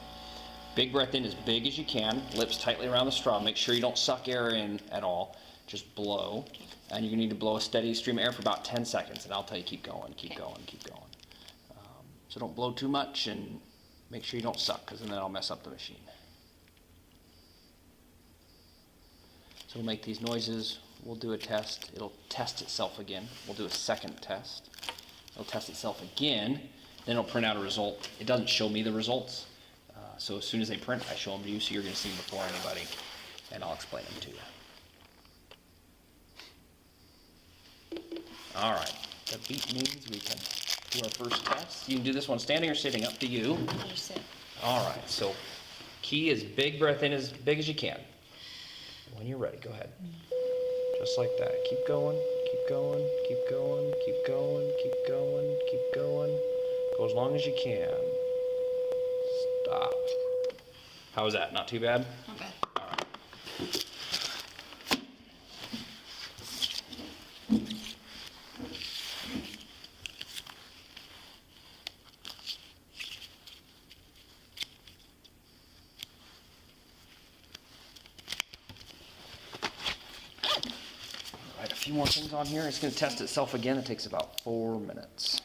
big breath in as big as you can, lips tightly around the straw. Make sure you don't suck air in at all. Just blow. And you need to blow a steady stream of air for about 10 seconds, and I'll tell you keep going, keep going, keep going. So don't blow too much, and make sure you don't suck, because then that'll mess up the machine. So we'll make these noises, we'll do a test, it'll test itself again, we'll do a second test, it'll test itself again, then it'll print out a result. It doesn't show me the results, so as soon as they print, I show them to you, so you're going to see them before anybody, and I'll explain them to you. Alright, the beep means we can do our first test. You can do this one standing or sitting, up to you. I'll just sit. Alright, so key is big breath in as big as you can. When you're ready, go ahead. Just like that. Keep going, keep going, keep going, keep going, keep going, keep going. Go as long as you can. Stop. How was that? Not too bad? Not bad. All right. All right, a few more things on here. It's going to test itself again. It takes about 4 minutes.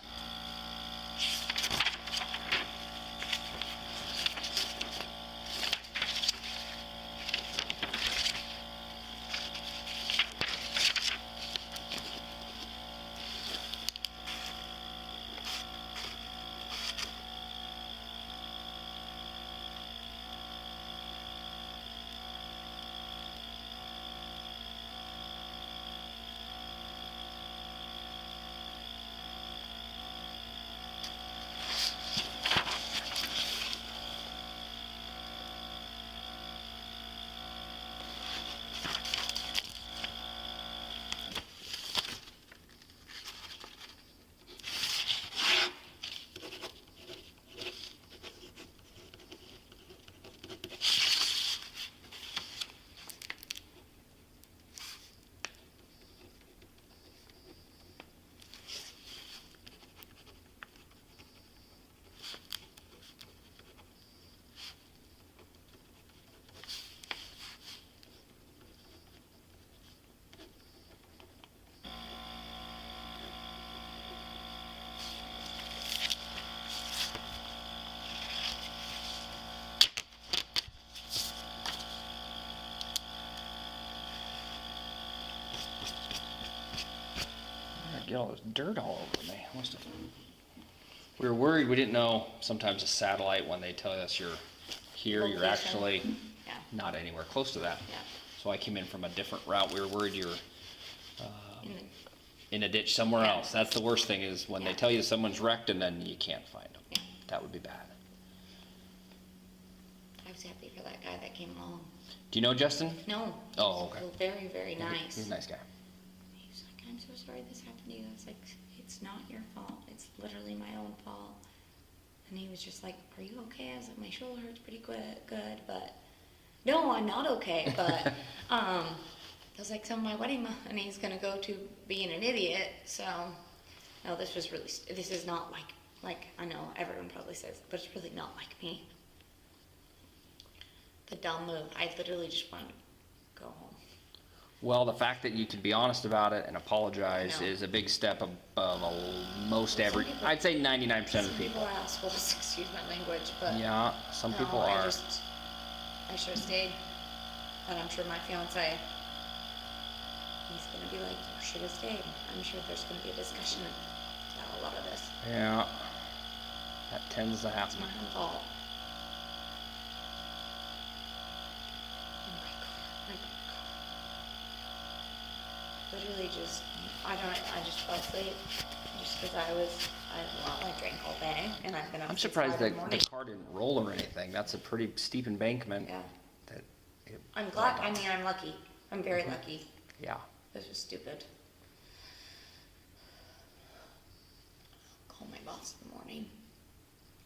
Get all this dirt all over me. We were worried. We didn't know sometimes a satellite, when they tell us you're here, you're Location. actually Yeah. not anywhere close to that. Yeah. So I came in from a different route. We were worried you were In the, in a ditch somewhere Yeah. else. That's the worst thing, is when they Yeah. tell you someone's wrecked and then you can't find them. Yeah. That would be bad. I was happy for that guy that came along. Do you know Justin? No. Oh, okay. He was very, very nice. He's a nice guy. He was like, I'm so sorry this happened to you. I was like, it's not your fault. It's literally my own fault. And he was just like, are you okay? I was like, my shoulder hurts pretty good, but no, I'm not okay. But I was like, so my wedding money's gonna go to being an idiot. So no, this was really, this is not like I know everyone probably says, but it's really not like me. The dumb move. I literally just wanted to go home. Well, the fact that you can be honest about it and apologize No. is a big step above most every, people- I'd say 99% of Some the people. people are assholes, excuse my language, but Yeah, some no, people I are. I should have stayed. But I'm sure my fiance, he's gonna be like, you should have stayed. I'm sure there's gonna be a discussion about a lot of this. Yeah, that tends to It's happen. my own fault. Oh my God. Literally just, I just fell asleep just because I drank all day and I've been up I'm since surprised 5 in that the the morning. car didn't roll or anything. That's a pretty steep embankment. Yeah. That it, I'm glad, I mean, I'm lucky. I'm very lucky. yeah. This was stupid. Call my boss in the morning.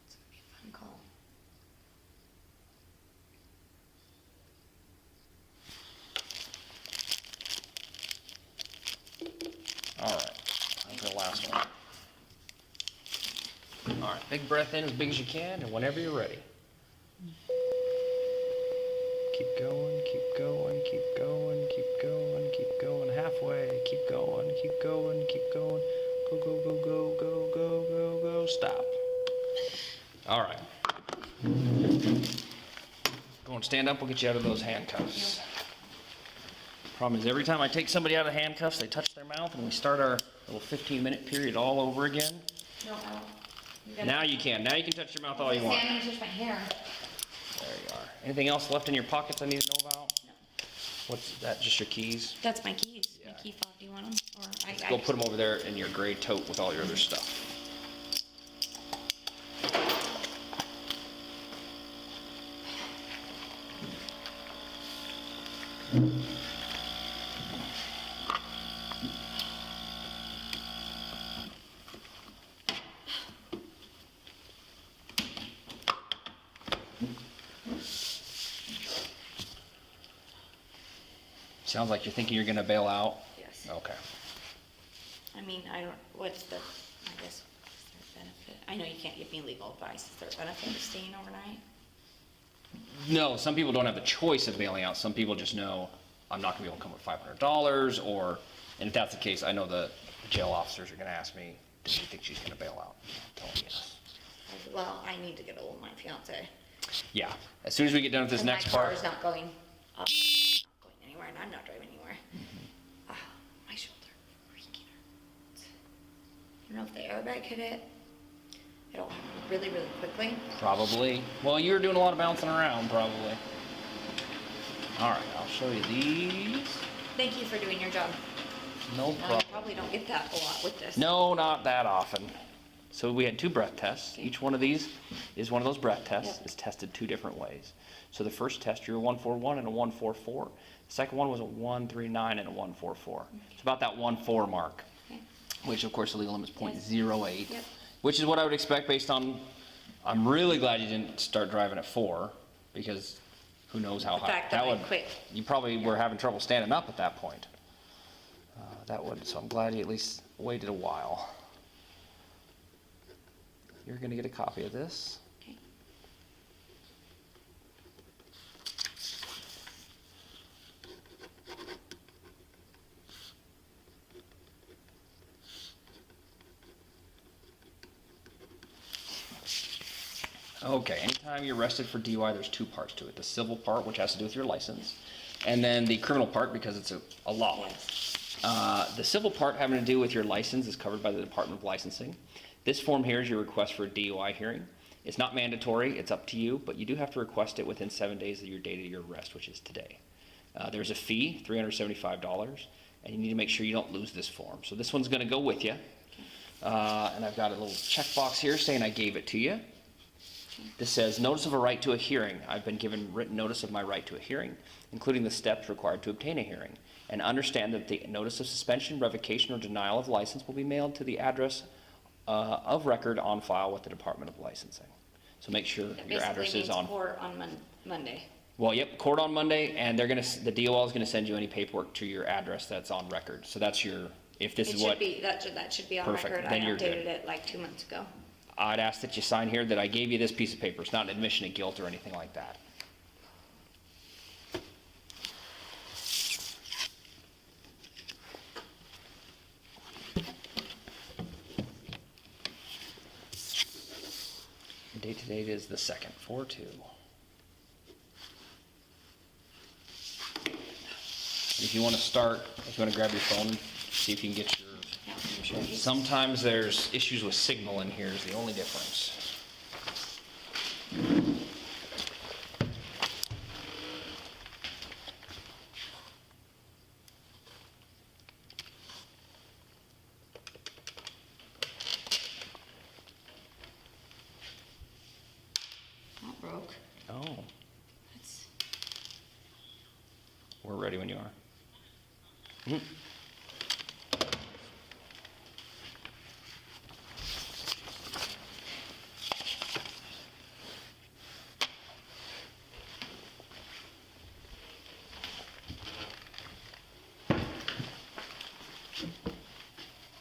It's gonna be a fun call. All right, on to the last one. All right, big breath in as big as you can, and whenever you're ready. Keep going, keep going, keep going, keep going, keep going, halfway, keep going, keep going, keep going. Go, go, go, go, go, go, go, go, stop. All right. Go and stand up, we'll get you out of those handcuffs. Problem is, every time I take somebody out of handcuffs, they touch their mouth, and we start our little 15-minute period all over again. No, I won't. Now you can touch your mouth all you want. I'm gonna touch my hair. There you are. Anything else left in your pockets I need to know about? No. What's that, just your keys? That's my keys. My Yeah. key fob. Do you want them? Or Go put them over there in your gray tote with all your other stuff. Sounds like you're thinking you're gonna bail out? Yes. Okay. I mean, I don't, what's the, I guess, is there a benefit? I know you can't give me legal advice. Is there a benefit of staying overnight? No, some people don't have the choice of bailing out. Some people just know, I'm not gonna be able to come with $500, or, and if that's the case, I know the jail officers are gonna ask me, do you think she's gonna bail out? I'll tell them yes. Well, I need to get ahold of my fiance. Yeah, as soon as we get done with this 'Cause next my car part. is not going up, not going anywhere, and I'm not driving anywhere. Ah, my shoulder freaking hurts. You know, if the airbag hit it, it'll happen really, really quickly. Probably. Well, you were doing a lot of bouncing around, probably. All right, I'll show you these. Thank you for doing your job. No Well, you problem. probably don't get that a lot with this. No, not that often. So we had 2 breath tests. Each one of these is one of those breath tests. Yep. It's tested 2 different ways. So the first test, you're a 141 and a 144. The second one was a 139 and a 144. It's about that 1.4 mark, Okay. which of course the legal limit is .08, Yep. which is what I would expect based on, I'm really glad you didn't start driving at 4, because who knows how The high. fact that I quit. You probably were having trouble standing up at that point. So I'm glad you at least waited a while. You're gonna get a copy of this. Okay. Okay, anytime you're arrested for DUI, there's 2 parts to it. The civil part, which has to do with your license, and then the criminal part, because it's a law. Yes. The civil part having to do with your license is covered by the Department of Licensing. This form here is your request for a DUI hearing. It's not mandatory, it's up to you, but you do have to request it within 7 days of your date of your arrest, which is today. There's a fee, $375, and you need to make sure you don't lose this form. So this one's gonna go with you. And I've got a little checkbox here saying I gave it to you. This says, notice of a right to a hearing. I've been given written notice of my right to a hearing, including the steps required to obtain a hearing. And understand that the notice of suspension, revocation, or denial of license will be mailed to the address of record on file with the Department of Licensing. So make sure It your address basically is means on. court on Monday. Well, yep, court on Monday, and they're gonna, the DOL is gonna send you any paperwork to your address that's on record. So that's your, if this It is should what, be, that should be on Perfect, record. I then you're good. updated it like 2 months ago. I'd ask that you sign here that I gave you this piece of paper. It's not an admission of guilt or anything like that. The date to date is the 2nd, 4/2. If you want to start, if you want to grab your phone and see if you can get your, Yeah, I'm sure he's- sometimes there's issues with signal in here is the only difference. That broke. Oh, That's, we're ready when you are. Mhm.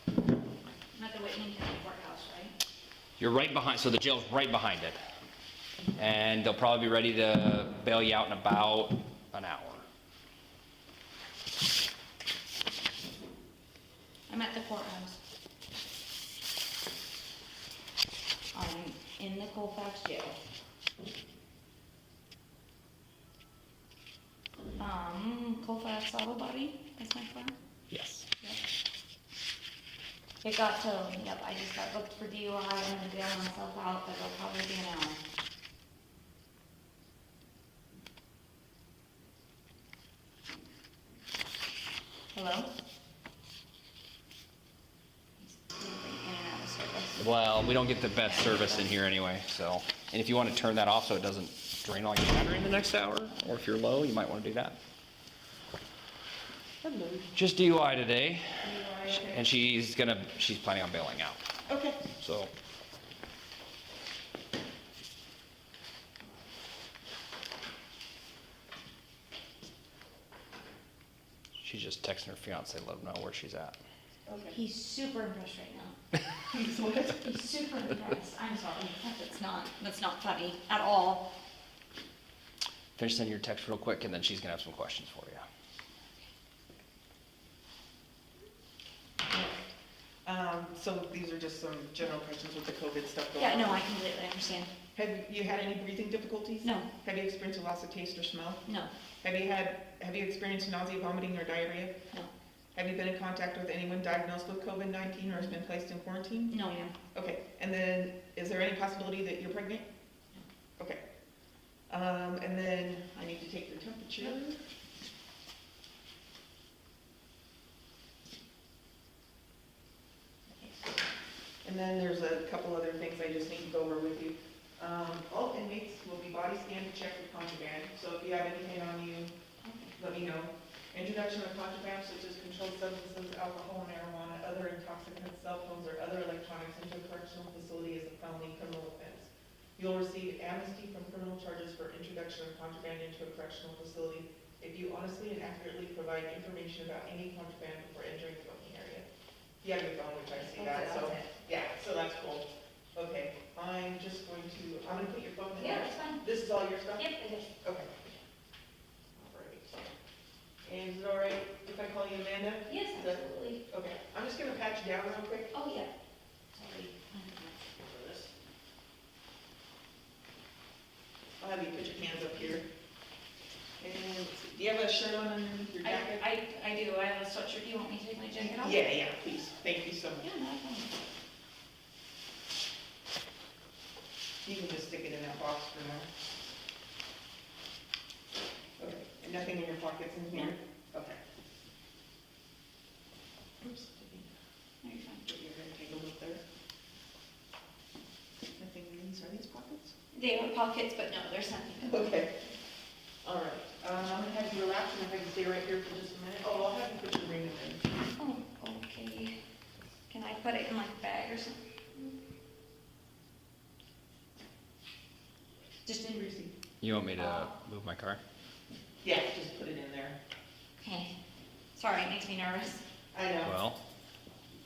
I'm at the Whitney County Courthouse, right? You're right behind, so the jail's right behind it. And they'll probably be ready to bail you out in about an hour. I'm at the courthouse. I'm in the Colfax jail. Colfax Auto Body, that's my firm. Yes. Yep. It got towed, yep, I just got booked for DUI, I'm gonna bail myself out, but it'll probably be an hour. Hello? He's in and out of service. Well, we don't get the best service in here anyway, so. And if you want to turn that off so it doesn't drain all your battery in the next hour, or if you're low, you might want to do that. Hello. Just DUI today, DUI, okay. and she's planning on bailing out, Okay. so. She's just texting her fiance, let him know where she's at. Okay. He's super impressed right now. He's what? He's super impressed. I'm sorry. That's not funny at all. Finish sending your text real quick, and then she's gonna have some questions for you. So these are just some general questions with the COVID stuff going Yeah, on. no, I completely understand. Have you had any breathing difficulties? No. Have you experienced a loss of taste or smell? No, Have you experienced nausea, vomiting, or diarrhea? no, Have you been in contact with anyone diagnosed with COVID-19 or has been placed in quarantine? no, ma'am. Okay, and then, is there any possibility that you're pregnant? Okay. And then, I need to take your temperature. And then there's a couple other things I just need to go over with you. All inmates will be body scanned to check for contraband, so if you have anything on you, let me know. Introduction of contraband such as controlled substances, alcohol, marijuana, other intoxicants, cell phones, or other electronics into a correctional facility is a felony criminal offense. You'll receive amnesty from criminal charges for introduction of contraband into a correctional facility if you honestly and accurately provide information about any contraband before entering the booking area. You have your phone, which I see that, so, yeah, so that's cool. Okay, I'm just going to, I'm gonna put your phone in Yeah, there. that's fine. This is all your stuff? Yep, it is. Okay. All right. And is it all right if I call you Amanda? Yes, Is that- absolutely. Okay, I'm just gonna pat you down real quick. Oh, yeah. Sorry. I'll have you put your hands up here. And let's see, do you have a shirt on underneath your jacket? I do. I have a sweatshirt. Do you want me to take my jacket off? Yeah, please. Thank you so much. Yeah, no problem. You can just stick it in that box for now. Okay, and nothing in your pockets in here? Okay. Oops. No, you're fine. Get your hair tangled up there. Nothing in these, are these pockets? They are pockets, but no, there's nothing. Okay. All right, I'm gonna have you relax and if I can stay right here for just a minute. Oh, I'll have you put your ring in there. Oh, okay. Can I put it in like a bag or something? Just in receipt. You want me to move my car? Yeah, just put it in there. Okay. Sorry, it makes me nervous. I know. Well,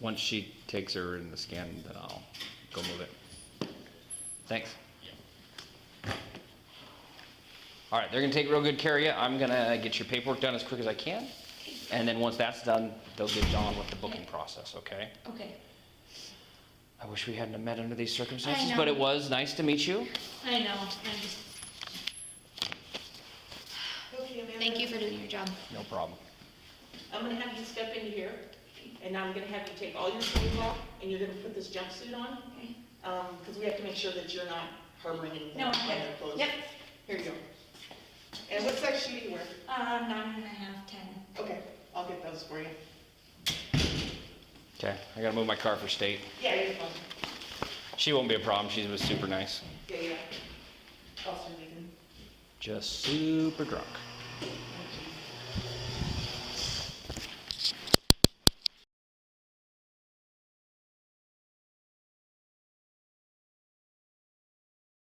once she takes her in the scan, then I'll go move it. Thanks. All right, they're gonna take real good care of you. I'm gonna get your paperwork done as quick as I can. And then once that's done, they'll get on with the booking process, okay? Okay. I wish we hadn't have met under these circumstances, know. but it was nice to meet you. I know. I'm just. Okay, Amanda. Thank you for doing your job. No problem. I'm gonna have you step into here, and now I'm gonna have you take all your clothes off, and you're gonna put this jumpsuit on, Okay. because we have to make sure that you're not harboring anything No, on I'm your good. clothes. Yep. Here you go. And what size shoe do you wear? 9.5, 10. Okay, I'll get those for you. Okay, I gotta move my car for state. Yeah, you're fine. She won't be a problem, she was super nice. Yeah. I'll send you in. Just super drunk. Okay.